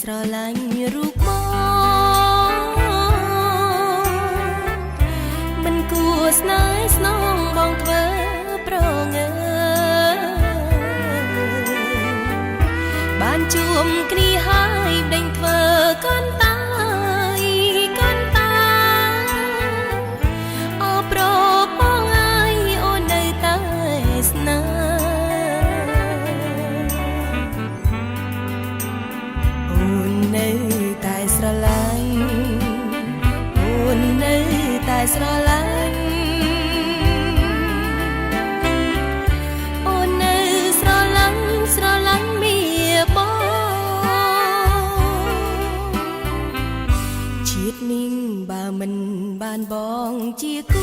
ស្រឡាញ់រូបបងមិនគួរស្នេហ៍ស្នងបងធ្វើប្រងើបានជួបគ្នាហើយដេញធ្វើកូនតាយកូនតាអបប្របងអើយអូននៅតែស្នេហ៍នៅតែស្រឡាញ់អូននៅតែស្រឡាញ់អូននៅស្រឡាញ់ស្រឡាញ់មាបងជាតិនេះបើមិនបានបងជាគូ